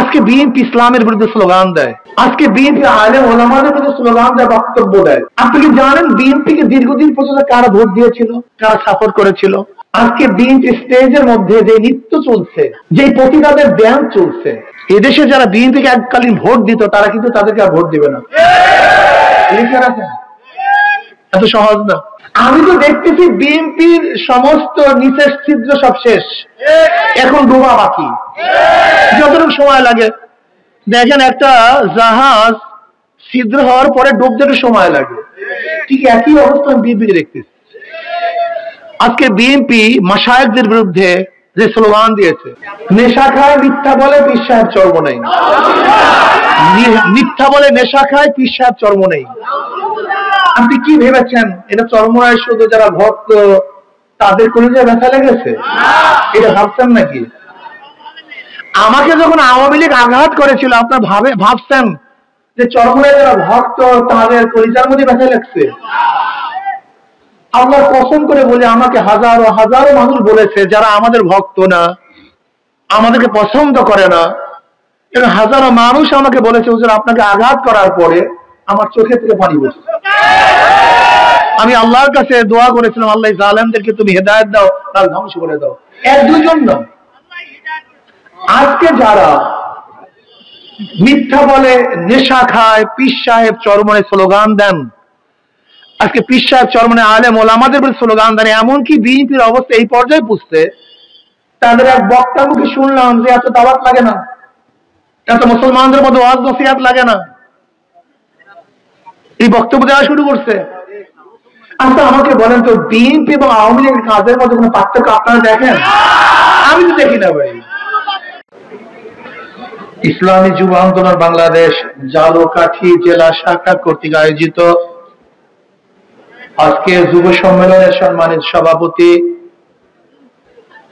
আজকে বিএনপি ইসলামের বিরুদ্ধে স্লোগান দেয়, আজকে বিএনপি আলেম ওলামাদের বিরুদ্ধে স্লোগান দেয়, বক্তব্য দেয়। আপনি কি জানেন বিএনপিকে দীর্ঘদিন পর্যন্ত কারা ভোট দিয়েছিল, কারা সাপোর্ট করেছিল? আজকে বিএনপি স্টেজের মধ্যে যে নৃত্য চলছে, যে প্রতিবাদের ব্যায়াম চলছে, এদেশে যারা বিএনপিকে এককালীন ভোট দিত তারা কিন্তু তাদেরকে আর ভোট দিবে না। এত সহজ না। আমি তো দেখতেছি বিএনপির সমস্ত নিচের ছিদ্র সব শেষ, এখন ডোবা বাকি, যতটুকু সময় লাগে। দেখেন একটা জাহাজ ছিদ্র হওয়ার পরে ডুবতে একটু সময় লাগে, ঠিক একই অবস্থা বিএনপিকে দেখতেছি। আজকে বিএনপি মাশায়েখদের বিরুদ্ধে যে স্লোগান দিয়েছে, নেশা খায় মিথ্যা বলে পীর সাহেব চর্ম নেই, মিথ্যা বলে নেশা খায় পীর সাহেব চর্ম নেই। আপনি কি ভেবেছেন এটা চরমরায় শুধু যারা ভক্ত তাদের কলিজায় ব্যথা লেগেছে? এটা ভাবছেন নাকি? আমাকে যখন আওয়ামী লীগ আঘাত করেছিল আপনার ভাবছেন যে চরমরায় যারা ভক্ত তাদের কলিজার মধ্যে ব্যথা লেগেছে? আল্লাহ কসম করে বলে আমাকে হাজারো হাজারো মানুষ বলেছে যারা আমাদের ভক্ত না, আমাদেরকে পছন্দ করে না, এবং হাজারো মানুষ আমাকে বলেছে হুজুর আপনাকে আঘাত করার পরে আমার চোখে থেকে পানি পড়ছে। আমি আল্লাহর কাছে দোয়া করেছিলাম, আল্লাহ জালেমদেরকে তুমি হেদায়েত দাও, তার ধ্বংস করে দাও। এক দুজন না, আজকে যারা মিথ্যা বলে নেশা খায় পীর সাহেব চরমনে স্লোগান দেন, আজকে পীর সাহেব চরমনে আলেম ওলামাদের বিরুদ্ধে স্লোগান দেন, এমনকি বিএনপির অবস্থা এই পর্যায়ে পুষছে, তাদের এক বক্তার মুখে শুনলাম যে এত দাওয়াত লাগে না, এত মুসলমানদের মধ্যে ওয়াজ নসিহত লাগে না, এই বক্তব্য দেওয়া শুরু করছে। আচ্ছা আমাকে বলেন তো বিএনপি এবং আওয়ামী লীগের কাজের মধ্যে কোনো পার্থক্য আপনারা দেখেন? আমি তো দেখি না ভাই। ইসলামী যুব আন্দোলন বাংলাদেশ জালকাঠি জেলা শাখা কর্তৃক আয়োজিত আজকে যুব সম্মেলনের সম্মানিত সভাপতি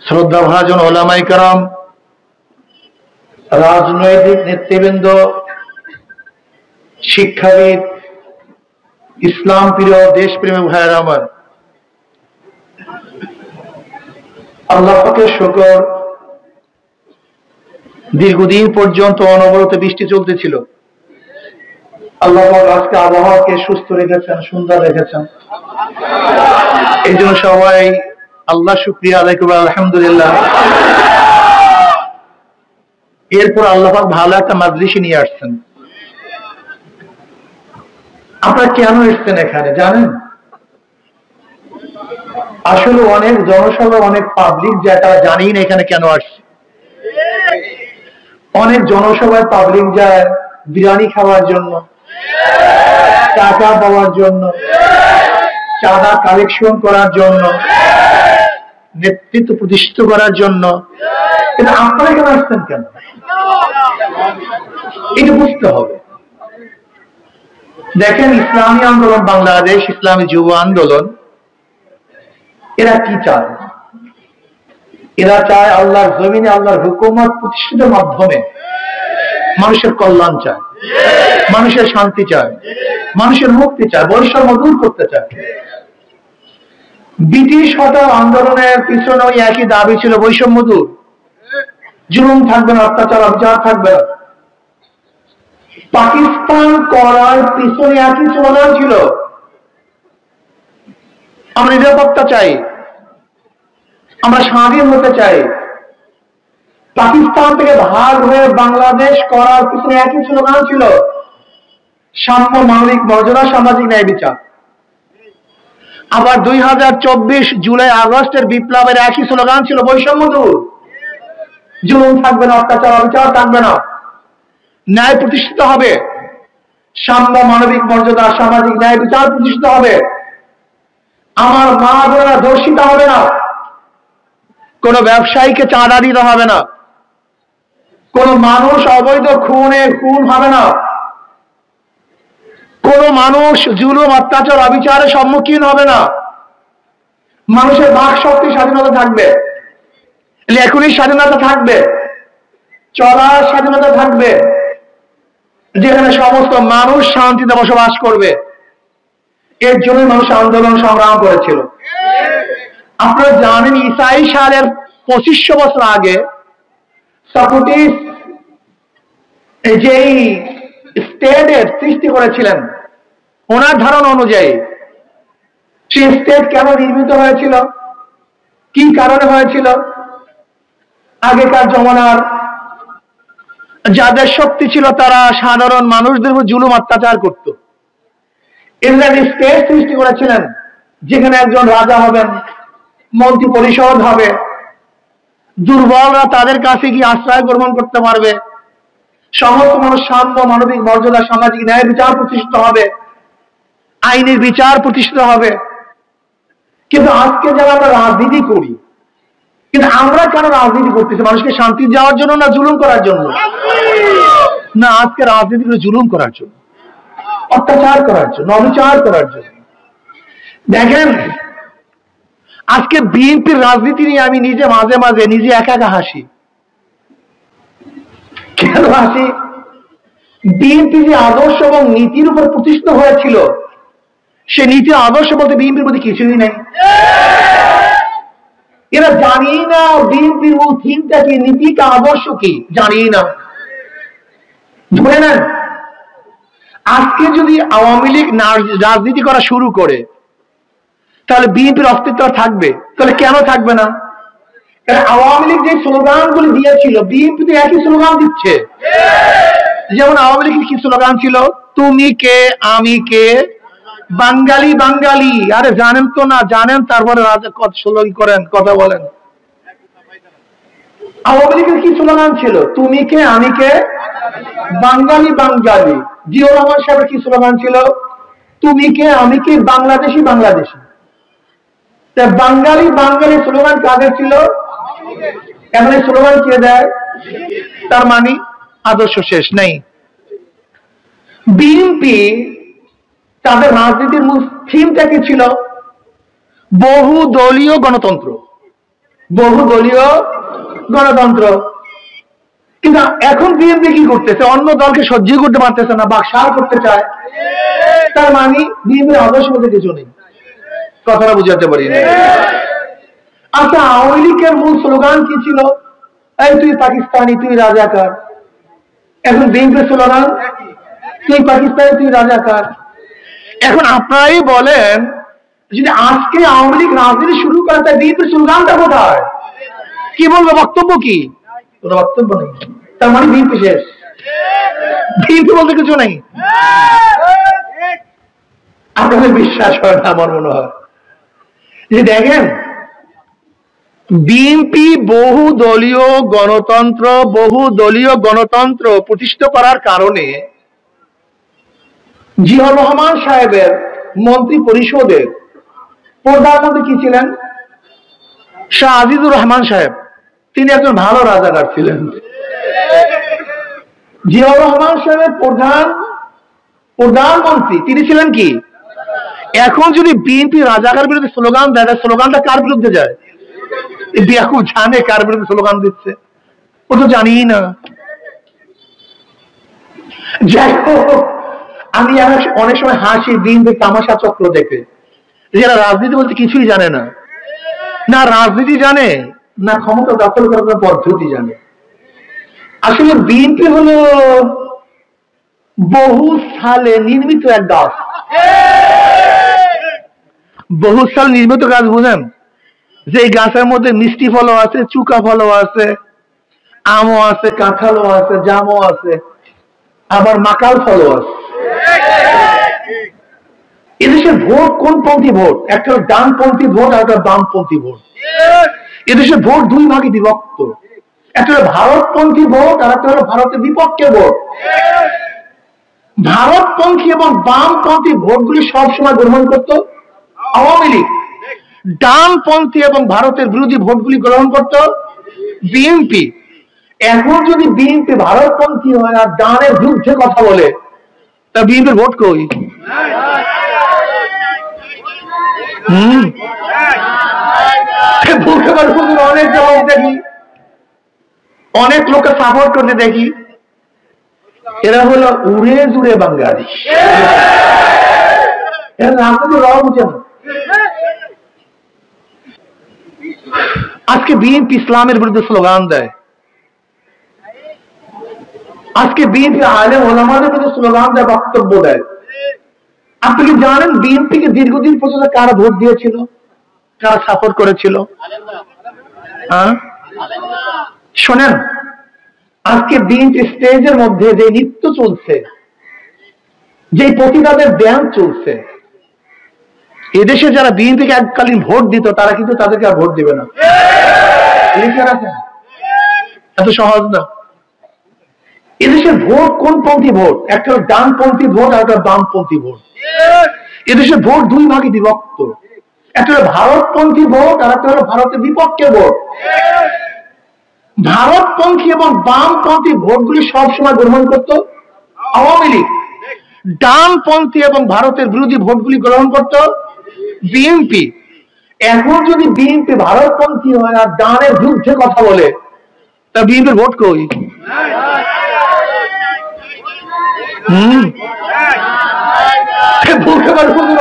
শ্রদ্ধাভাজন ওলামায়ে কেরাম, রাজনৈতিক নেতৃবৃন্দ, শিক্ষাবিদ, ইসলাম প্রিয় দেশপ্রেমী ভাইয়েরা আমার, আল্লাহ পাকের শুকর, দীর্ঘদিন পর্যন্ত অনবরত বৃষ্টি চলতেছিল। আল্লাহ পাক আজকে আবহাওয়াকে সুস্থ রেখেছেন, সুন্দর রেখেছেন, এই জন্য সবাই আল্লাহ শুকরিয়া আদায় করবে আলহামদুলিল্লাহ। এরপর আল্লাহ পাক ভালো একটা মাজলিসে নিয়ে আসছেন। আপনারা কেন এসছেন এখানে জানেন? আসলে অনেক জনসভা, অনেক পাবলিক যেটা জানি না এখানে কেন আসছে। অনেক জনসভায় পাবলিক যায় বিরিয়ানি খাওয়ার জন্য, টাকা পাওয়ার জন্য, চাঁদা কালেকশন করার জন্য, নেতৃত্ব প্রতিষ্ঠিত করার জন্য। কিন্তু আপনারা কেন আসছেন কেন? এটা বুঝতে হবে। দেখেন ইসলামী আন্দোলন বাংলাদেশ, ইসলামী যুব আন্দোলন, এরা কি চায়? এরা চায় আল্লাহর জমিনে আল্লাহর হুকুমত প্রতিষ্ঠিতের মাধ্যমে মানুষের কল্যাণ চায়, মানুষের শান্তি চায়, মানুষের মুক্তি চায়, বৈষম্য দূর করতে চায়। ব্রিটিশ হটাও আন্দোলনের পিছনে ওই একই দাবি ছিল, বৈষম্য দূর, জুলুম থাকবে না, অত্যাচার অবিচার থাকবে না। পাকিস্তান করার পিছনে একই স্লোগান ছিল, আমরা নিরাপত্তা চাই, আমরা স্বাধীন হতে চাই। পাকিস্তান থেকে ভাগ হয়ে বাংলাদেশ করার পিছনে একই স্লোগান ছিল, সাম্য, মানবিক মর্যাদা, সামাজিক ন্যায় বিচার। আবার 2024 জুলাই আগস্টের বিপ্লবের একই স্লোগান ছিল, বৈষম্য দূর, জুলুম থাকবে না, অত্যাচার অবিচার থাকবে না, ন্যায় প্রতিষ্ঠিত হবে, সাম্য, মানবিক মর্যাদা, সামাজিক ন্যায় বিচার প্রতিষ্ঠিত হবে, আমার মা বোনেরা ধর্ষিত হবে না, কোন ব্যবসায়ীকে চাঁদা দিতে হবে না, কোন মানুষ অবৈধ খুনে খুন হবে না, কোন মানুষ জুলুম, অত্যাচার, অবিচারের সম্মুখীন হবে না, মানুষের বাক শক্তি, স্বাধীনতা থাকবে, লেখনির স্বাধীনতা থাকবে, চলার স্বাধীনতা থাকবে, যেখানে সমস্ত মানুষ শান্তিতে বসবাস করবে। এর জন্য মানুষ আন্দোলন সংগ্রাম করেছিল। আপনারা জানেন ঈসাই সালের 2500 বছর আগে সক্রেটিস যেই স্টেটের সৃষ্টি করেছিলেন ওনার ধারণা অনুযায়ী সেই স্টেট কেন নির্মিত হয়েছিল, কি কারণে হয়েছিল? আগেকার জমানার যাদের শক্তি ছিল তারা সাধারণ মানুষদের উপর জুলুম অত্যাচার করত। ইংল্যান্ড স্টেট সৃষ্টি করেছিলেন যেখানে একজন রাজা হবেন, মন্ত্রী পরিষদ হবে, দুর্বলরা তাদের কাছে গিয়ে আশ্রয় গ্রহণ করতে পারবে, সমস্ত মানুষ সাম্য, মানবিক মর্যাদা, সামাজিক ন্যায় বিচার প্রতিষ্ঠিত হবে, আইনের বিচার প্রতিষ্ঠিত হবে। কিন্তু আজকে যারা আমরা রাজনীতি করি, কিন্তু আমরা কেন রাজনীতি করতেছি? মানুষকে শান্তি যাওয়ার জন্য না জুলুম করার জন্য? না, আজকে রাজনীতি করে জুলুম করার জন্য, অত্যাচার করার জন্য, অবিচার করার জন্য। দেখেন, আজকে বিএনপির রাজনীতি নিয়ে আমি নিজে মাঝে মাঝে নিজে একা একা হাসি। কেন হাসি? বিএনপি যে আদর্শ এবং নীতির উপর প্রতিষ্ঠিত হয়েছিল, সে নীতি আদর্শ বলতে বিএনপির প্রতি কিছুই নেই। এরা জানি না বিএনপির মূল থিমটা কি, নীতিটা আদর্শ কি, জানি না। ধরে নেন আজকে যদি আওয়ামী লীগ রাজনীতি করা শুরু করে তাহলে বিএনপির অস্তিত্ব থাকবে? তাহলে কেন থাকবে না? আওয়ামী লীগ যে স্লোগানগুলি দিয়েছিল, বিএনপি তো একই স্লোগান দিচ্ছে। যেমন আওয়ামী লীগের কি স্লোগান ছিল? তুমি কে আমি কে, বাঙালি বাঙালি। আরে জানেন তো না? জানেন তারপরে স্লোগান করেন, কথা বলেন। আওয়ামী লীগের কি স্লোগান ছিল? তুমি কে আমি কে, বাঙালি বাঙালি। জিয়াউর রহমান সাহেবের কি স্লোগান ছিল? তুমি কে আমি কে, বাংলাদেশি বাংলাদেশি। বাঙালি বাঙালি স্লোগান কাদের ছিল? এখন এই স্লোগান কে দেয়? তার মানে আদর্শ শেষ নেই। বিএনপি তাদের রাজনীতির মূল থিমটা কি ছিল? বহুদলীয় গণতন্ত্র, বহুদলীয় গণতন্ত্র। কিন্তু এখন বিএনপি কি করতেছে? অন্য দলকে সহ্য করতে পারতেছে না, বাকশাল করতে চায়। তার মানে বিএনপির আদর্শ বলতে কিছু নেই। কথাটা বুঝাতে পারি না। আচ্ছা, আওয়ামী লীগের মূল স্লোগান কি ছিল? এই তুই পাকিস্তানি, তুই রাজাকার। এখন বিএনপির স্লোগান তুই পাকিস্তানি, তুই রাজাকার। এখন আপনারাই বলেন, যদি আজকে আওয়ামী লীগ রাজনীতি শুরু করে তাই বিএনপির স্লোগানটা কোথায়? কি বলবো? বক্তব্য কি? কোনো বক্তব্য নেই। তার মানে বিএনপি শেষ, বিএনপি বলতে কিছু নেই। আপনাদের বিশ্বাস হয় না আমার মনে হয়। যে দেখেন, বিএনপি বহুদলীয় গণতন্ত্র প্রতিষ্ঠা করার কারণে জিয়াউর রহমান সাহেবের মন্ত্রী পরিষদের প্রধানমন্ত্রী কি ছিলেন? শাহ আজিজুর রহমান সাহেব। তিনি একজন ভালো রাজাকার ছিলেন। জিয়াউর রহমান সাহেবের প্রধানমন্ত্রী তিনি ছিলেন কি? এখন যদি বিএনপি রাজাকার বিরুদ্ধে স্লোগান দেয়, স্লোগানটা কার বিরুদ্ধে যায়? বেয়াকুব জানে কার বিরুদ্ধে স্লোগান দিচ্ছে, ও তো জানি না। যাই হোক, আমি অনেক সময় হাসি বিএনপির তামাশা চক্র দেখে, যারা রাজনীতি বলতে কিছুই জানে না, না রাজনীতি জানে না ক্ষমতা দখল করার পদ্ধতি জানে। আসলে বিএনপি হলো বহু সালে নির্মিত এক গাছ। বহু সাল নির্মিত গাছ বুঝেন? যে গাছের মধ্যে মিষ্টি ফলও আছে, চুকা ফলও আছে, আমও আছে, কাঁঠালও আছে, জামও আছে, আবার মাকাল ফলও আছে। এদেশের ভোট কোন পন্থী ভোট? একটা ডানপন্থী ভোট আর একটা বামপন্থী ভোট। এদেশের ভোট দুই ভাগে বিভক্ত, একটা হলো ভারতপন্থী ভোট আর একটা হলো ভারতের বিপক্ষে ভোট। ভারতপন্থী এবং বামপন্থী ভোটগুলি সবসময় গ্রহণ করত আওয়ামী লীগ, ডানপন্থী এবং ভারতের বিরোধী ভোটগুলি গ্রহণ করত বিএনপি। এখন যদি বিএনপি ভারতপন্থী হয় আর ডানের বিরুদ্ধে কথা বলে, তা বিএনপির ভোট কই? অনেক জবাব দেখি, অনেক লোককে সাপোর্ট করতে দেখি, এরা হলো উড়ে জুড়ে বাঙালি। এরা রাজনীতি রাও বুঝে না। আজকে বিএনপি ইসলামের বিরুদ্ধে স্লোগান দেয়, আজকে বিএনপি আলেম ওলামাদের মধ্যে স্লোগান দেয়, বক্তব্য দেয়। আপনি কি জানেন বিএনপিকে দীর্ঘদিন পর্যন্ত কারা ভোট দিয়েছিল, কারা সাপোর্ট করেছিল? শোনেন, আজকে বিএনপি স্টেজের মধ্যে যে নৃত্য চলছে, যে প্রতিবাদের ব্যায়াম চলছে, এদেশে যারা বিএনপিকে এককালীন ভোট দিত তারা কিন্তু তাদেরকে আর ভোট দিবে না। লিখে রাখেন, এত সহজ না। এদেশের ভোট কোন পন্থী ভোট? একটা হলো ডানপন্থী ভোট আর একটা বামপন্থী ভোট। এদেশের ভোট দুই ভাগে বিভক্ত, একটা হলো ভারতপন্থী ভোট আর একটা হলো ভারতের বিপক্ষে ভোট। ভারতপন্থী এবং বামপন্থী ভোটগুলি সবসময় গ্রহণ করত আওয়ামী লীগ, ডানপন্থী এবং ভারতের বিরোধী ভোটগুলি গ্রহণ করত বিএনপি। এখন যদি বিএনপি ভারতপন্থী হয় আর ডানের বিরুদ্ধে কথা বলে, তা বিএনপির ভোট কই?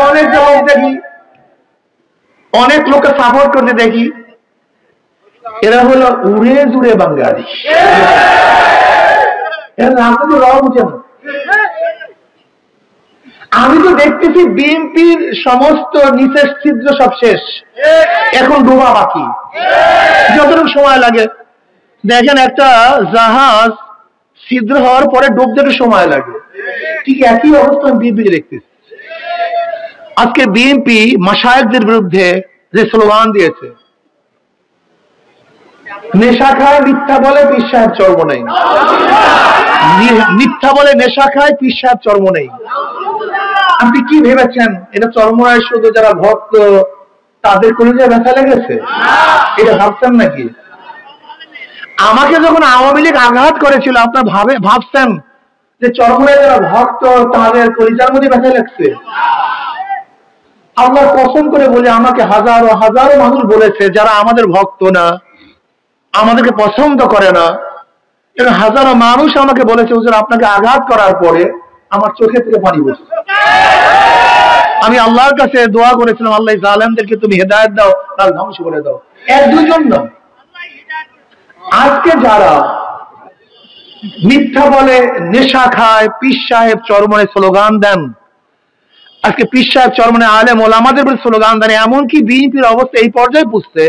অনেক জবাব দেখি, অনেক লোককে সাপোর্ট করতে দেখি, এরা হলো উড়ে জুড়ে বাঙালি। এর নাম তো রং বুঝে না। আমি তো দেখতেছি বিএনপির সমস্ত নিচের ছিদ্র সব শেষ, এখন ডোবা বাকি। যতটুকু সময় লাগে, দেখেন একটা জাহাজ ছিদ্র হওয়ার পরে ডুবতে একটু সময় লাগে, ঠিক একই অবস্থা বিএনপিকে দেখতেছি। আজকে বিএনপি মাশায়েখদের বিরুদ্ধে যে স্লোগান দিয়েছে, নেশা খায় মিথ্যা বলে পীর সাহেব চর্ম নেই, মিথ্যা বলে নেশা খায় পীর সাহেব চর্ম নেই। আপনি কি ভেবেছেন এটা চর্ম নয় শুধু যারা ভক্ত তাদের কলিজে ব্যথা লেগেছে? এটা ভাবছেন নাকি? আমাকে যখন আওয়ামী লীগ আঘাত করেছিল, আপনার ভাবছেন যে চরমনায় যারা ভক্ত তাদের কলিজার মধ্যে ব্যথা লাগছে? আল্লাহর কসম করে বলে আমাকে হাজারো হাজারো মানুষ বলেছে যারা আমাদের ভক্ত না, আমাদেরকে পছন্দ করে না, এবং হাজারো মানুষ আমাকে বলেছে হুজুর আপনাকে আঘাত করার পরে আমার চোখে থেকে পানি পড়ছে। আমি আল্লাহর কাছে দোয়া করেছিলাম, আল্লাহ জালেমদেরকে তুমি হেদায়েত দাও, তার ধ্বংস করে দাও। এক দুজন না, আজকে যারা মিথ্যা বলে নেশা খায় পীর সাহেব চরমনে স্লোগান দেন, আজকে পীর সাহেব চরমনে আলেম ওলামাদের বলে স্লোগান দেন, এমনকি বিএনপির অবস্থা এই পর্যায়ে পুষছে,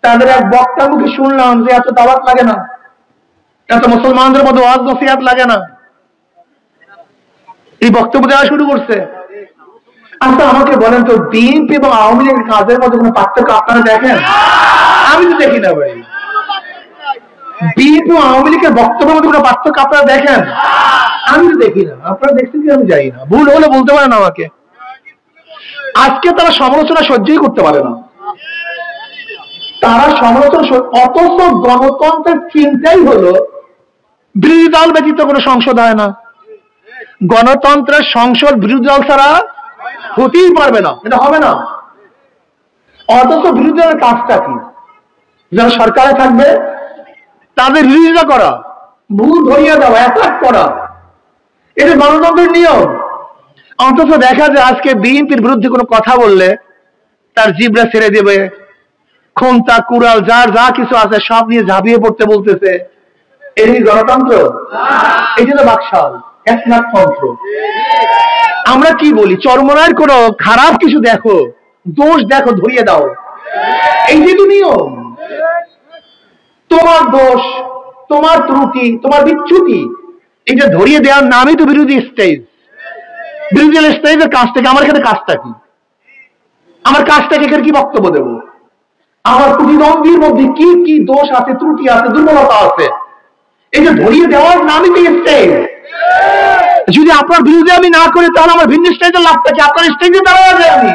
তাদের এক বক্তা মুখে শুনলাম যে এত দাওয়াত লাগে না, এত মুসলমানদের মধ্যে ওয়াজ নসিহত লাগে না, এই বক্তব্য দেওয়া শুরু করছে। আচ্ছা আমাকে বলেন তো, বিএনপি এবং আওয়ামী লীগের কাজের মধ্যে কোনো পার্থক্য আপনারা দেখেন? আমি তো দেখি না ভাই। বিএনপি ও আওয়ামী লীগের বক্তব্যের মধ্যে কোনো পার্থক্য আপনারা দেখেন? আমি তো দেখি না। আপনারা দেখছেন কি আমি জানি না, ভুল হলে বলতে পারেন আমাকে। আজকে তারা সমালোচনা সহ্যই করতে পারে না, তারা সমালোচনা, অথচ গণতন্ত্রের চিন্তাই হলো বিরোধী দল ব্যতীত কোনো সংসদ হয় না, গণতন্ত্রের সংসদ বিরোধী দল ছাড়া হতেই পারবে না, এটা হবে না। অথচ বিরোধী দলের কাজটা কি? যারা সরকারে থাকবে তাদের বিরোধিতা করা, ভুল ধরিয়ে দেওয়া, অ্যাটাক করা, এটা গণতন্ত্রের নিয়ম। অথচ দেখা যায় আজকে বিএনপির বিরুদ্ধে কোনো কথা বললে তার জিবরা ছেড়ে দেবে, খুন্তা কুড়াল যার যা কিছু আছে সব নিয়ে ঝাঁপিয়ে পড়তে বলতেছে। এই গণতন্ত্র? এই জন্য বাকশাল একনাথতন্ত্র। আমরা কি বলি, চরমনার কোনো খারাপ কিছু দেখো, দোষ দেখো, ধরিয়ে দাও, এই যে নিয়ম। তোমার দোষ, তোমার ত্রুটি, তোমার বিচ্যুতি, এটা ধরিয়ে দেওয়ার নামই তো বিরোধী স্টেজ। বিরোধী স্টেজের কাজটাকে, আমার এখানে কাজটা কি? আমার কাজটাকে এখানে কি বক্তব্য দেব? আমার প্রতিদ্বন্দ্বীর মধ্যে কি কি দোষ আছে, ত্রুটি আছে, দুর্বলতা আছে, এটা ধরিয়ে দেওয়ার নামই তো স্টেজ। যদি আপনার বিরুদ্ধে আমি না করি তাহলে আমার ভিন্ন স্টেজের লাভটা কি? আপনার স্টেজে দাঁড়ানো যায় আমি।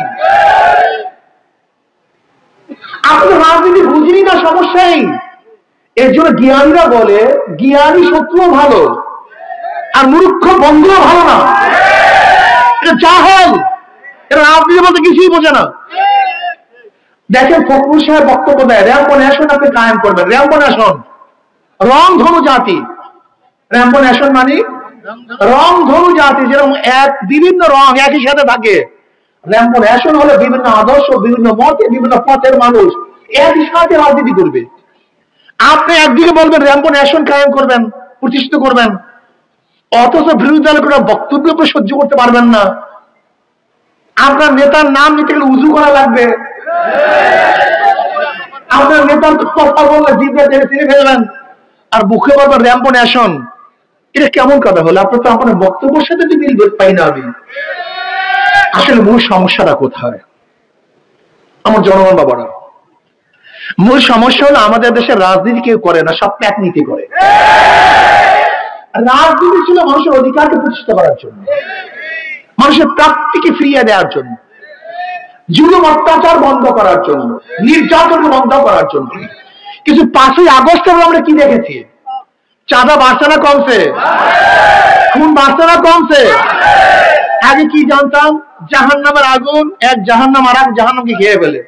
আপনি রাজনীতি বুঝিনি না, সমস্যাই। এর জন্য জ্ঞানীরা বলে জ্ঞানী শত্রু ভালো আর মূর্খ বন্ধুও ভালো না। এটা জাহেল, এটা রাজনীতি বলতে কিছুই বোঝে না। দেখেন ফখরুল সাহেব বক্তব্য দেয়, র্যাম্পো ন্যাশন আপনি কায়েম করবেন। র্যাম্পো ন্যাশন রং ধনু জাতি, র্যাম্পো ন্যাশন মানে রং ধনু জাতি, যেরকম এক বিভিন্ন রং একই সাথে থাকে। র্যাম্পো ন্যাশন হলো বিভিন্ন আদর্শ, বিভিন্ন মতে, বিভিন্ন পথের মানুষ একই সাথে রাজনীতি করবে। আপনি একদিকে বলবেন র্যাম্পো ন্যাশন কায়েম করবেন, প্রতিষ্ঠিত করবেন, অথচ বিরোধী দলের কোনো বক্তব্য আপনি সহ্য করতে পারবেন না। আপনার নেতার নাম নিতে গেলে উজু করা লাগবে, আপনার নেতার কথা বললে জিভে টেনে ফেলবেন, আর বুকে বলবেন র্যাম্পো ন্যাশন। এটা কেমন কথা হলো? আপনার তো আপনার বক্তব্যের সাথে তো মিল পাই না আমি। আসলে মূল সমস্যাটা কোথায় আমার জনগণ বাবারা? মূল সমস্যা হলো আমাদের দেশের রাজনীতি কেউ করে না, সব প্যাক নীতি করে। রাজনীতি ছিল মানুষের অধিকারকে প্রতিষ্ঠিত করার জন্য, মানুষের প্রাপ্তিকে ফিরিয়ে দেওয়ার জন্য, জুলুম অত্যাচার বন্ধ করার জন্য, নির্যাতন বন্ধ করার জন্য। কিন্তু 5ই আগস্ট আমরা কি দেখেছি? চাঁদা বাড়ছে না কমছে? খুন বাড়ছে না কমছে? আগে কি জানতাম? জাহান্নামের আগুন এক জাহান্নাম আর এক জাহান্নামকে খেয়ে ফেলে।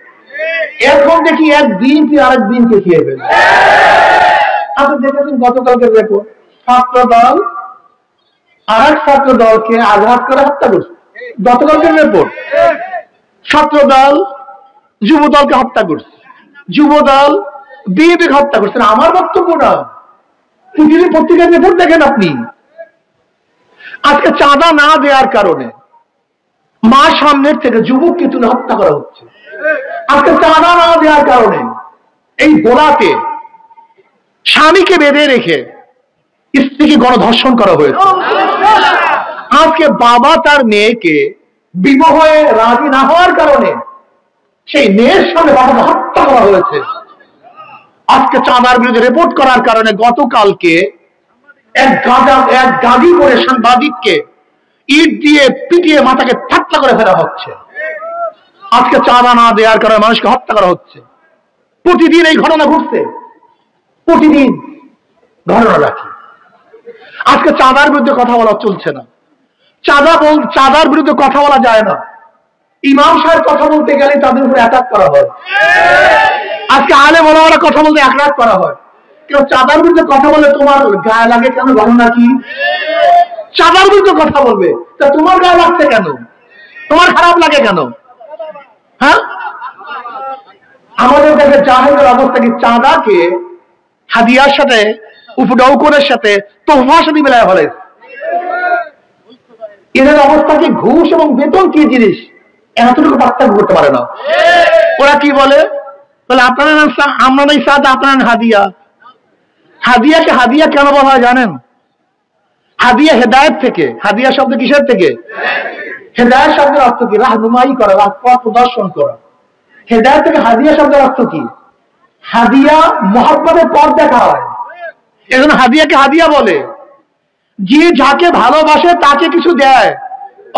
এখন দেখি এক দিনকে আরেক দিনকে খেয়ে ফেলে। আপনি দেখেছেন গতকালকে রেকর্ড, ছাত্র দল আর এক ছাত্র দলকে আঘাত করে হত্যা করছে। গতকালকের রিপোর্ট, ছাত্র দল যুব দলকে হত্যা করছে, যুব দল বিএনপিকে হত্যা করছে। আমার বক্তব্য না, প্রতিদিন পত্রিকার রিপোর্ট দেখেন আপনি। আজকে চাঁদা না দেওয়ার কারণে মা সামনের থেকে যুবককে তুলে হত্যা করা হচ্ছে। আজকে চাঁদা না দেওয়ার কারণে এই গোলাতে স্বামীকে বেঁধে রেখে স্ত্রীকে গণধর্ষণ করা হয়েছে। আজকে বাবা তার মেয়েকে বিবাহে রাজি না হওয়ার কারণে সেই মেয়ের সামনে বাবাকে হত্যা করা হয়েছে। আজকে চাঁদার বিরুদ্ধে রিপোর্ট করার কারণে গতকালকে এক গাড়ি করে সাংবাদিককে ইট দিয়ে পিটিয়ে মাথাকে ঠাট্টা করে ফেলা হচ্ছে। আজকে চাঁদা না দেওয়ার কারণে মানুষকে হত্যা করা হচ্ছে। প্রতিদিন এই ঘটনা ঘটছে, প্রতিদিন ঘটনা রাখি। আজকে চাঁদার বিরুদ্ধে কথা বলা চলছে না, চাঁদার বিরুদ্ধে কথা বলা যায় না। ইমাম সাহেব কথা বলতে গেলে তাদের উপরে অ্যাটাক করা হয়। আজকে আলেম ওলামারা কথা বলতে অ্যাটাক করা হয়। কেউ চাঁদার বিরুদ্ধে কথা বলে তোমার গায়ে লাগে কেন? ঘটনা কি? চাঁদার বিরুদ্ধে কথা বলবে, তা তোমার গায়ে লাগছে কেন? তোমার খারাপ লাগে কেন? হ্যাঁ, আমাদের দেশে জাহেলের অবস্থা কি? চাঁদাকে হাদিয়ার সাথে, উপডৌকনের সাথে, তোহফার সাথে মিলায় ফেলে। এদের অবস্থা কি? ঘুষ এবং বেতন কি জিনিস এতটুকু পার্থক্য করতে পারে না। ওরা কি বলে? বলে আপনারা আমরা নাই সাদা, আপনারা হাদিয়া। হাদিয়াকে হাদিয়া কেন বলা হয় জানেন? হাদিয়া হেদায়েত থেকে। হাদিয়া শব্দ কিসের থেকে? হেদায়েত শব্দের অর্থ কি? রাহনুমাই করা, পথ প্রদর্শন করা। হেদায়েত থেকে হাদিয়া শব্দের অর্থ কি? হাদিয়া মহব্বতের পথ দেখা হয়, এজন্য হাদিয়াকে হাদিয়া বলে। যে যাকে ভালোবাসে তাকে কিছু দেয়,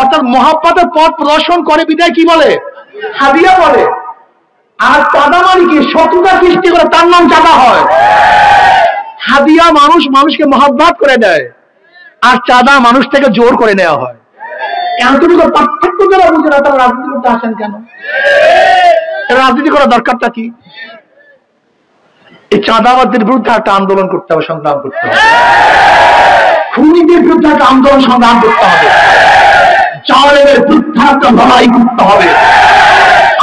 অর্থাৎ মহব্বতের পথ প্রদর্শন করে বিদায় কি বলে? হাদিয়া বলে। আর চাঁদা মানে কি? শত্রুতা সৃষ্টি করে, তার নাম চাঁদা হয়। হাদিয়া মানুষকে মহব্বত করে দেয়, আর চাঁদা মানুষ থেকে জোর করে নেওয়া হয়। এতটুকু পার্থক্য যারা বুঝে না তারা রাজনীতি করতে আসেন কেন? রাজনীতি করার দরকারটা কি? এই চাঁদাবাদদের বিরুদ্ধে একটা আন্দোলন করতে হবে, সংগ্রাম করতে হবে। খুনিদের বিরুদ্ধে একটা আন্দোলন সংগ্রাম করতে হবে। জালেমের বিরুদ্ধে একটা লড়াই করতে হবে।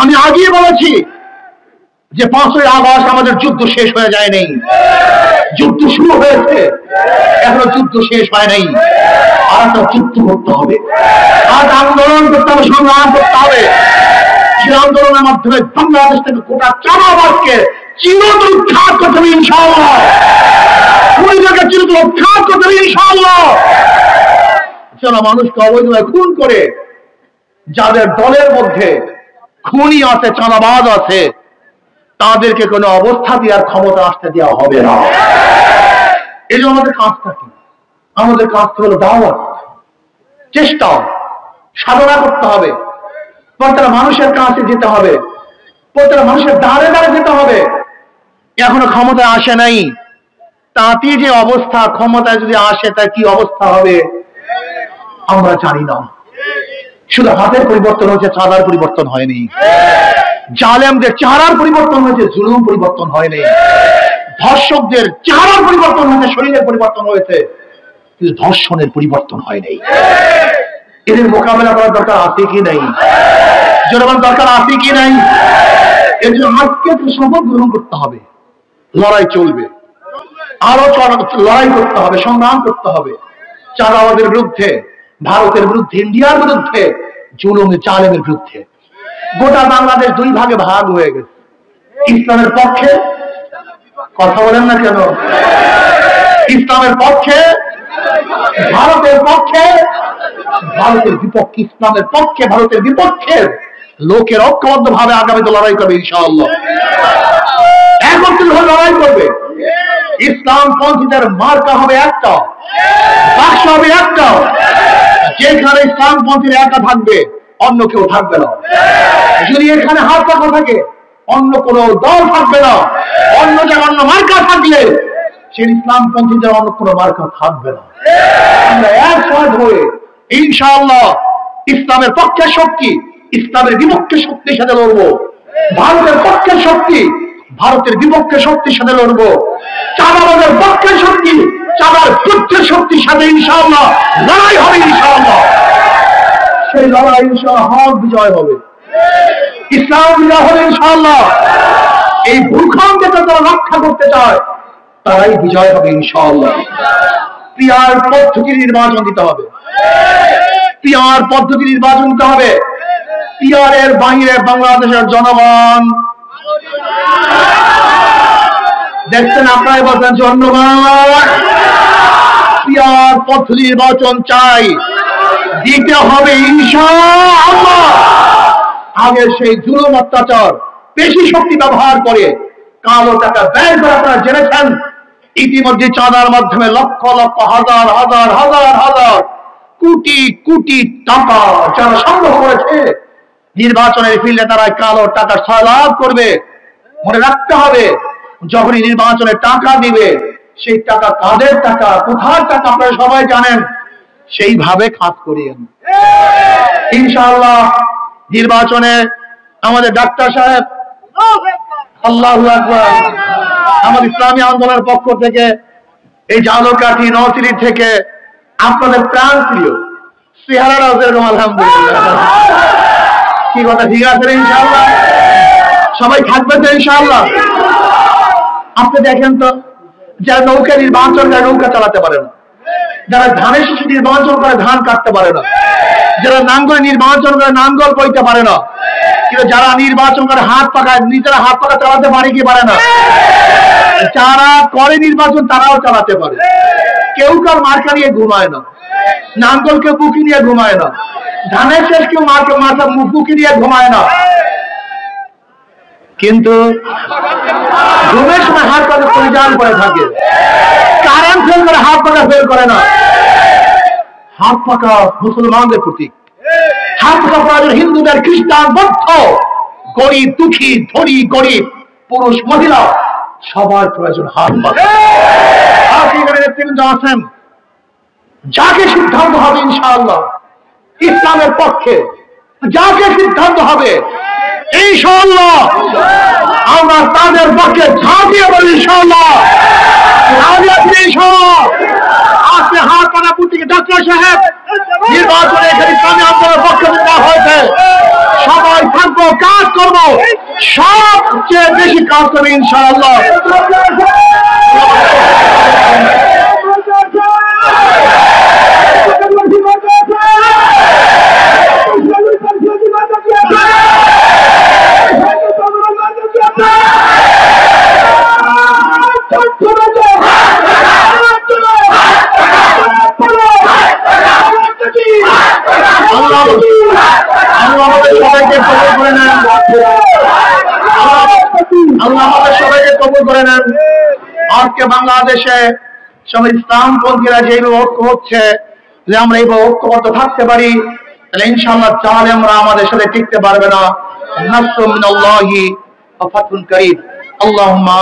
আমি আগেই বলেছি যে 5ই আগস্ট আমাদের যুদ্ধ শেষ হয়ে যায় নাই, যুদ্ধ শুরু হয়েছে, এখনো যুদ্ধ শেষ হয় নাই। আর একটা যুদ্ধ করতে হবে, আর আন্দোলন করতে হবে, সংগ্রাম করতে হবে। সেই আন্দোলনের মাধ্যমে বাংলাদেশ থেকে গোটা চাঁদাবাদকে চিরতরে উৎখাত করতে হবে ইনশাআল্লাহ। খুনিদেরকে চিরতরে উৎখাত করতে হবে ইনশাআল্লাহ। যারা মানুষকে অবৈধভাবে খুন করে, যাদের দলের মধ্যে খুনি আছে, চাঁদাবাজ আছে, তাদেরকে কোনো অবস্থাতে আর ক্ষমতা আসতে দেওয়া হবে না। এই জন্য আমাদের কাজটা কি? আমাদের কাজটা হলো দাওয়াত, চেষ্টা, সাধনা করতে হবে। প্রত্যেকটা মানুষের কাছে যেতে হবে, প্রত্যেকটা মানুষের দ্বারে দ্বারে যেতে হবে। এখনো ক্ষমতা আসে নাই, তাতে যে অবস্থা, ক্ষমতায় যদি আসে তার কি অবস্থা হবে আমরা জানি না। শুধু হাতের পরিবর্তন হয়েছে, চাঁদার পরিবর্তন হয়নি। জালেমদের চেহারার পরিবর্তন হয়েছে, জুলুম পরিবর্তন হয়নি। ধর্ষকদের চেহারার পরিবর্তন হয়েছে, শরীরের পরিবর্তন হয়েছে, কিন্তু ধর্ষণের পরিবর্তন হয়নি। এদের মোকাবেলা করার দরকার আছে কি নাই? জনগণ দরকার আছে কি নাই? এর জন্য আজকে শপথ গ্রহণ করতে হবে, লড়াই চলবে। আরো লড়াই করতে হবে, সংগ্রাম করতে হবে চাঁদাবাদের বিরুদ্ধে, ভারতের বিরুদ্ধে, ইন্ডিয়ার বিরুদ্ধে, জুলুমে জালেমের বিরুদ্ধে। গোটা বাংলাদেশ দুই ভাগে ভাগ হয়ে গেছে, ইসলামের পক্ষে, কথা বলেন না কেন, ইসলামের পক্ষে, ভারতের পক্ষে, ভারতের বিপক্ষে। ইসলামের পক্ষে ভারতের বিপক্ষের লোকের ঐক্যবদ্ধ ভাবে আগামীতে লড়াই করবে ইনশাআল্লাহ, একত্রিত হয়ে লড়াই করবে। ইসলাম পন্থীদের মার্কা হবে একটা, বাক্স হবে একটা, যেখানে ইসলাম পন্থীরা একা থাকবে অন্য কেউ থাকবে না। যদি এখানে হাত পাখা থাকে অন্য কোন দল থাকবে না, অন্য জায়গায় অন্য মার্কা থাকলে সেই ইসলাম পন্থীদের অন্য কোন মার্কা থাকবে না। আমরা একসাথে হয়ে ইনশাআল্লাহ ইসলামের পক্ষের শক্তি ইসলামের বিপক্ষে শক্তির সাথে লড়বো, ভারতের পক্ষের শক্তি ভারতের বিপক্ষে শক্তির সাথে লড়বো, চাঁদাবাদের পক্ষের শক্তি চাঁদার পক্ষের শক্তির সাথে ইনশাআল্লাহ লড়াই হবে ইনশাআল্লাহ। সেই লড়াই ইনশাআল্লাহ হক বিজয় হবে, ইসলাম বিজয় হবে ইনশাআল্লাহ। এই ভূখণ্ডকে যারা রক্ষা করতে চায় তারাই বিজয় হবে ইনশাআল্লাহ। পিয়ার পদ্ধতি নির্বাচন দিতে হবে, পিয়ার পদ্ধতি নির্বাচন দিতে হবে। পিয়ারের বাহিরে বাংলাদেশের জনগণ দেখছেন, আপনারাই বলছেন জনগণ পিয়ার পদ্ধতি নির্বাচন চাই, দিতে হবে ইনশাআল্লাহ। আগে সেই জুলুম অত্যাচার পেশি শক্তি ব্যবহার করে কালো টাকা ব্যয় করে আপনারা জেনেছেন, ইতিমধ্যে চাঁদার মাধ্যমে লক্ষ লক্ষ হাজার হাজার হাজার হাজার কোটি কোটি টাকা যারা সংগ্রহ করেছে নির্বাচনের ফিল্ডে তারা কালো টাকা সয়লাভ করবে। মনে রাখতে হবে, যখনই নির্বাচনে টাকা দিবে সেই টাকা কাদের টাকা, কোথার টাকা আপনারা সবাই জানেন, সেইভাবে খাত করিয়েন ইনশাআল্লাহ। নির্বাচনে আমাদের ডাক্তার সাহেব, আল্লাহু আকবার, আমাদের ইসলামী আন্দোলনের পক্ষ থেকে এই জালকাঠি নরসিংদী থেকে আপনাদের প্রাণ প্রিয় চেহারা রাজের আলহামদুলিল্লাহ, কি কথা ঠিক আছে ইনশাআল্লাহ, সবাই থাকবে তো ইনশাআল্লাহ। আপনি দেখেন তো, যারা নৌকা নির্বাচন করে নৌকা চালাতে পারে না, যারা ধানের শিশু নির্বাচন করে ধান কাটতে পারে না, যারা নাঙ্গল নির্বাচন করে নাঙ্গল বইতে পারে না, কিন্তু যারা নির্বাচন করে হাত পাকা, নিজেরা হাত পাকা চালাতে পারে কি পারে না, যারা করে নির্বাচন তারাও চালাতে পারে। কেউ কার মার্কা নিয়ে ঘুমায় না, নাঙ্গলকে বুকি নিয়ে ঘুমায় না, ধানের শেষ কেউ মাথা বুকি নিয়ে ঘুমায় না, কিন্তু ঘুমের সময় হাত পাকা পরিচালন করে থাকে, কারেন্ট ফেল করে হাত পাকা ফেল করে না। হাত পাকা মুসলমানদের প্রতীক, হাত পাকা প্রয়োজন হিন্দুদের, খ্রিস্টান, বৌদ্ধ, গরিব দুঃখী, ধনী গরিব, পুরুষ মহিলা সবার প্রয়োজন হাত পাকা। নেতৃবৃন্দ আছেন, যাকে সিদ্ধান্ত হবে ইনশাআল্লাহ ইসলামের পক্ষে, যাকে সিদ্ধান্ত হবে ইনশাআল্লাহ আমরা তাদের পক্ষে ঝাঁপিয়ে বলি ইনশাআল্লাহ। আজকে হাত পানা পুতিকে ডাক্তার সাহেব নির্বাচনে এখানে ইসলামী আন্দোলনের পক্ষে দেওয়া হয়েছে, সবাই থাকবো, কাজ করবো, সবচেয়ে বেশি কাজ করবে ইনশাআল্লাহ। আল্লাহ আমাদের সবাইকে কবুল করে নেন। আজকে বাংলাদেশে সবাই ইসলামপন্থীরা যেভাবে ঐক্য হচ্ছে, যে আমরা এইভাবে ঐক্যবদ্ধ থাকতে পারি, তাহলে ইনশাআল্লাহ চাইলে আমরা আমাদের সাথে টিকতে পারবে না। নাসরুম মিনাল্লাহি ওয়া ফাতহুন কারীম। আল্লাহুম্মা